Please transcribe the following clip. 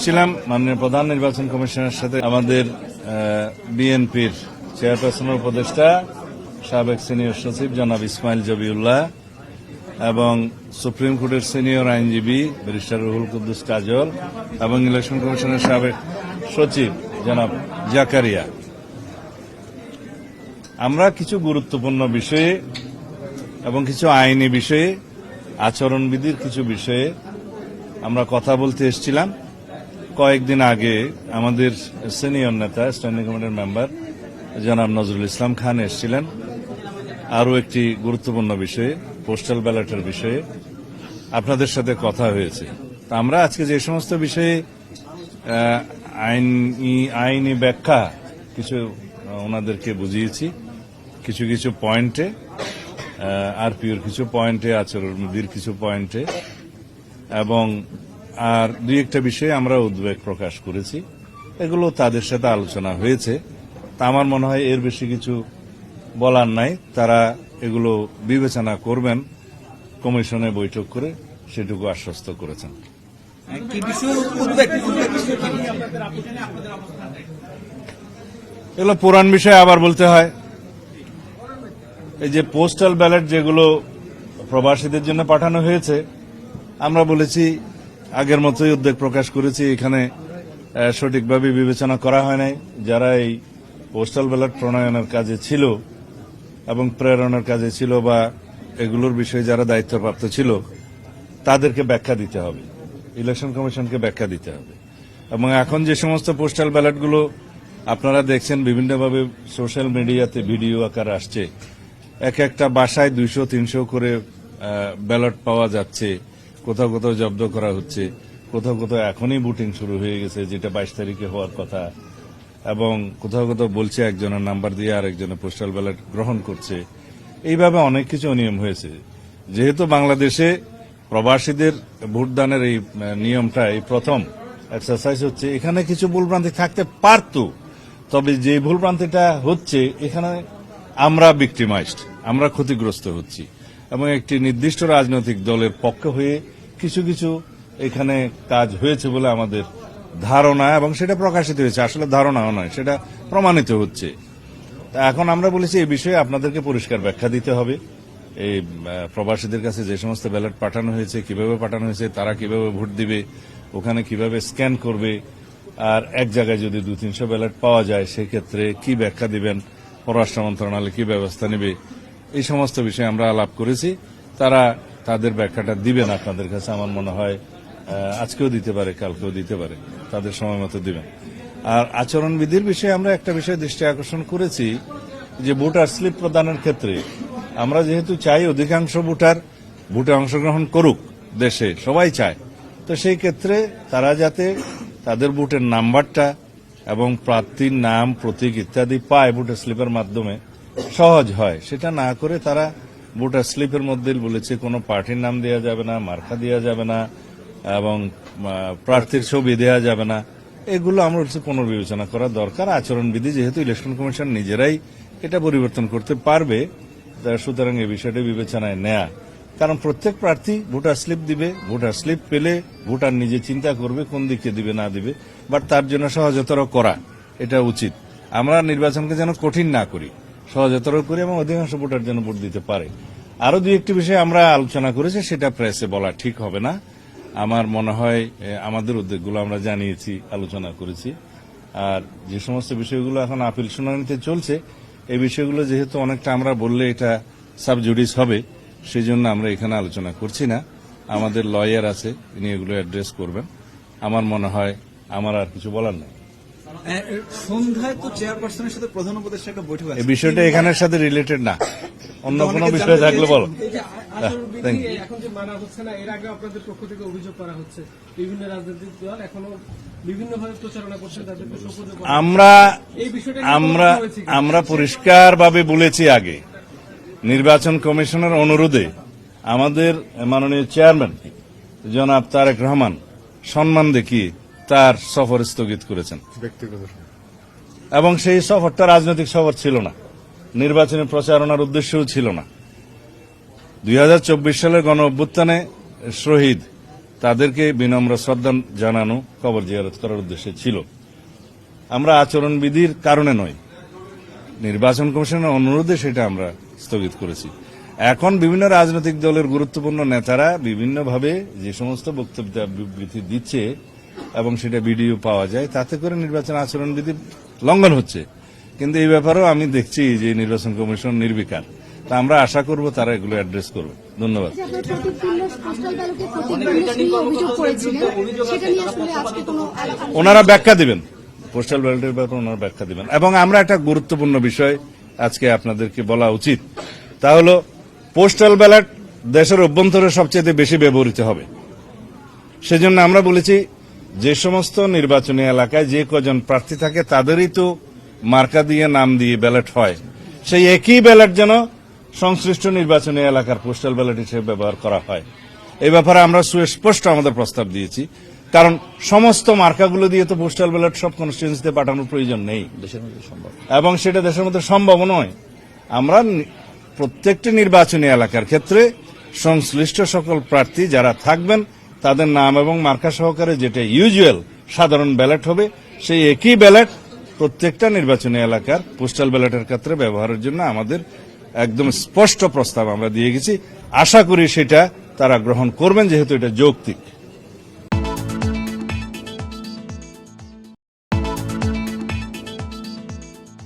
ছিলাম মাননীয় প্রধান নির্বাচন কমিশনের সাথে আমাদের বিএনপির চেয়ারপারসনের উপদেষ্টা সাবেক সিনিয়র সচিব জনাব ইসমাইল জবিউল্লাহ এবং সুপ্রিম কোর্টের সিনিয়র আইনজীবী ব্যারিস্টার রুহুল কুদ্দুস কাজল এবং ইলেকশন কমিশনের সাবেক সচিব জনাব জাকারিয়া। আমরা কিছু গুরুত্বপূর্ণ বিষয়ে এবং কিছু আইনি বিষয়ে, আচরণবিধির কিছু বিষয়ে আমরা কথা বলতে এসেছিলাম। কয়েকদিন আগে আমাদের সিনিয়র নেতা স্ট্যান্ডিং কমিটির মেম্বার জনাব নজরুল ইসলাম খান এসেছিলেন আরও একটি গুরুত্বপূর্ণ বিষয়ে, পোস্টাল ব্যালটের বিষয়ে আপনাদের সাথে কথা হয়েছে। তা আমরা আজকে যে সমস্ত বিষয়ে আইনি ব্যাখ্যা কিছু ওনাদেরকে বুঝিয়েছি, কিছু কিছু পয়েন্টে, আরপিওর কিছু পয়েন্টে, আচরণবিধির কিছু পয়েন্টে, এবং আর দুই একটা বিষয়ে আমরা উদ্বেগ প্রকাশ করেছি। এগুলো তাদের সাথে আলোচনা হয়েছে। তা আমার মনে হয় এর বেশি কিছু বলার নাই। তারা এগুলো বিবেচনা করবেন, কমিশনে বৈঠক করে সেটুকু আশ্বস্ত করেছেন। এগুলো পুরান বিষয় আবার বলতে হয়। এই যে পোস্টাল ব্যালট যেগুলো প্রবাসীদের জন্য পাঠানো হয়েছে, আমরা বলেছি আগের মতোই উদ্বেগ প্রকাশ করেছি, এখানে সঠিকভাবে বিবেচনা করা হয় নাই। যারা এই পোস্টাল ব্যালট প্রণয়নের কাজে ছিল এবং প্রেরণের কাজে ছিল বা এগুলোর বিষয়ে যারা দায়িত্বপ্রাপ্ত ছিল তাদেরকে ব্যাখ্যা দিতে হবে, ইলেকশন কমিশনকে ব্যাখ্যা দিতে হবে। এবং এখন যে সমস্ত পোস্টাল ব্যালটগুলো আপনারা দেখছেন বিভিন্নভাবে সোশ্যাল মিডিয়াতে ভিডিও আকার আসছে, এক একটা বাসায় 200-300 করে ব্যালট পাওয়া যাচ্ছে, কোথাও কোথাও জব্দ করা হচ্ছে, কোথাও কোথাও এখনই ভোটিং শুরু হয়ে গেছে, যেটা 22 তারিখে হওয়ার কথা, এবং কোথাও কোথাও বলছে একজনের নাম্বার দিয়ে আরেকজনের পোস্টাল ব্যালট গ্রহণ করছে। এইভাবে অনেক কিছু অনিয়ম হয়েছে। যেহেতু বাংলাদেশে প্রবাসীদের ভোটদানের এই নিয়মটা এই প্রথম এক্সারসাইজ হচ্ছে, এখানে কিছু ভুলভ্রান্তি থাকতে পারত, তবে যে ভুলভ্রান্তিটা হচ্ছে এখানে আমরা ভিক্টিমাইজড, আমরা ক্ষতিগ্রস্ত হচ্ছি, এবং একটি নির্দিষ্ট রাজনৈতিক দলের পক্ষে হয়ে কিছু কিছু এখানে কাজ হয়েছে বলে আমাদের ধারণা, এবং সেটা প্রকাশিত হয়েছে। আসলে ধারণাও নয়, সেটা প্রমাণিত হচ্ছে। তা এখন আমরা বলেছি এই বিষয়ে আপনাদেরকে পরিষ্কার ব্যাখ্যা দিতে হবে। এই প্রবাসীদের কাছে যে সমস্ত ব্যালট পাঠানো হয়েছে, কিভাবে পাঠানো হয়েছে, তারা কিভাবে ভোট দিবে, ওখানে কিভাবে স্ক্যান করবে, আর এক জায়গায় যদি 200-300 ব্যালট পাওয়া যায় সেক্ষেত্রে কি ব্যাখ্যা দিবেন, পররাষ্ট্র মন্ত্রণালয় কি ব্যবস্থা নেবে, এই সমস্ত বিষয়ে আমরা আলাপ করেছি। তারা তাদের ব্যাখ্যাটা দিবেন আপনাদের কাছে। আমার মনে হয় আজকেও দিতে পারে, কালকেও দিতে পারে, তাদের সময় মতো দিবেন। আর আচরণবিধির বিষয়ে আমরা একটা বিষয়ে দৃষ্টি আকর্ষণ করেছি যে ভোটার স্লিপ প্রদানের ক্ষেত্রে আমরা যেহেতু চাই অধিকাংশ ভোটার ভোটে অংশগ্রহণ করুক, দেশে সবাই চায়, তো সেই ক্ষেত্রে তারা যাতে তাদের ভোটের নাম্বারটা এবং প্রার্থীর নাম, প্রতীক ইত্যাদি পায় ভোটার স্লিপের মাধ্যমে, সহজ হয়। সেটা না করে তারা ভোটার স্লিপের মধ্যে বলেছে কোনো পার্টির নাম দেওয়া যাবে না, মার্কা দেওয়া যাবে না, এবং প্রার্থীর ছবি দেওয়া যাবে না। এগুলো আমরা হচ্ছে পুনর্বিবেচনা করা দরকার। আচরণবিধি যেহেতু ইলেকশন কমিশন নিজেরাই এটা পরিবর্তন করতে পারবে, সুতরাং এই বিষয়টা বিবেচনায় নেয়া। কারণ প্রত্যেক প্রার্থী ভোটার স্লিপ দিবে, ভোটার স্লিপ পেলে ভোটার নিজে চিন্তা করবে কোন দিকে দিবে না দিবে, বাট তার জন্য সহজতর করা এটা উচিত। আমরা নির্বাচনকে যেন কঠিন না করি, সহজতর করি এবং অধিকাংশ ভোটার যেন ভোট দিতে পারে। আরো দুই একটি বিষয় আমরা আলোচনা করেছি, সেটা প্রেসে বলা ঠিক হবে না। আমার মনে হয় আমাদের উদ্যোগগুলো আমরা জানিয়েছি, আলোচনা করেছি। আর যে সমস্ত বিষয়গুলো এখন আপিল শুনানিতে চলছে, এই বিষয়গুলো যেহেতু অনেকটা আমরা বললে এটা সাবজুডিস হবে, সেই জন্য আমরা এখানে আলোচনা করছি না। আমাদের লয়ার আছে, তিনি এগুলো অ্যাড্রেস করবেন। আমার মনে হয় আমার আর কিছু বলার নেই। সন্ধ্যায় তো চেয়ারপারসনের সাথে প্রধান উপদেষ্টা একটা বৈঠক আছে, এই বিষয়টা এখানের সাথে রিলেটেড না, অন্য কোনো বিষয় থাকলে বলো। এখন যে মানা হচ্ছে না, এর আগে আপনাদের পক্ষ থেকে অভিযোগ করা হচ্ছে বিভিন্ন রাজনৈতিক দল এখনো বিভিন্নভাবে প্রচারণা করছে, আমরা পরিষ্কারভাবে বলেছি আগে, নির্বাচন কমিশনের অনুরোধে আমাদের মাননীয় চেয়ারম্যান জনাব তারেক রহমান সম্মান দেখিয়ে তার সফর স্থগিত করেছেন এবং সেই সফরটা রাজনৈতিক সফর ছিল না, নির্বাচনী প্রচারণার উদ্দেশ্যও ছিল না। 2024 সালের গণ অভ্যুত্থানে শহীদ তাদেরকে বিনম্র শ্রদ্ধা জানানো, কবর জিয়ারত করার উদ্দেশ্যে ছিল। আমরা আচরণবিধির কারণে নয়, নির্বাচন কমিশনের অনুরোধে সেটা আমরা স্থগিত করেছি। এখন বিভিন্ন রাজনৈতিক দলের গুরুত্বপূর্ণ নেতারা বিভিন্নভাবে যে সমস্ত বক্তব্য বিবৃতি দিচ্ছে এবং সেটা ভিডিও পাওয়া যায়, তাতে করে নির্বাচন আচরণবিধি লঙ্ঘন হচ্ছে। কিন্তু এই ব্যাপারেও আমি দেখছি যে নির্বাচন কমিশন নির্বিকার। তা আমরা আশা করব তারা এগুলো অ্যাড্রেস করবে। ধন্যবাদ। ওনারা ব্যাখ্যা দিবেন, পোস্টাল ব্যালটের ব্যাপারে ওনারা ব্যাখ্যা দিবেন। এবং আমরা একটা গুরুত্বপূর্ণ বিষয় আজকে আপনাদেরকে বলা উচিত, তা হল পোস্টাল ব্যালট দেশের অভ্যন্তরে সবচেয়ে বেশি ব্যবহৃত হবে। সেজন্য আমরা বলেছি যে সমস্ত নির্বাচনী এলাকায় যে কজন প্রার্থী থাকে তাদেরই তো মার্কা দিয়ে নাম দিয়ে ব্যালট হয়, সেই একই ব্যালট যেন সংশ্লিষ্ট নির্বাচনী এলাকার পোস্টাল ব্যালট হিসেবে ব্যবহার করা হয়। এই ব্যাপারে আমরা সুস্পষ্ট আমাদের প্রস্তাব দিয়েছি, কারণ সমস্ত মার্কাগুলো দিয়ে তো পোস্টাল ব্যালট সব কনস্টিটিউয়েন্সিতে পাঠানোর প্রয়োজন নেই এবং সেটা দেশের মধ্যে সম্ভব নয়। আমরা প্রত্যেকটি নির্বাচনী এলাকার ক্ষেত্রে সংশ্লিষ্ট সকল প্রার্থী যারা থাকবেন তাদের নাম এবং মার্কা সহকারে যেটা ইউজুয়াল সাধারণ ব্যালট হবে, সেই একই ব্যালট প্রত্যেকটা নির্বাচনী এলাকার পোস্টাল ব্যালটের ক্ষেত্রে ব্যবহারের জন্য আমাদের একদম স্পষ্ট প্রস্তাব আমরা দিয়ে গেছি। আশা করি সেটা তারা গ্রহণ করবেন, যেহেতু এটা যৌক্তিক।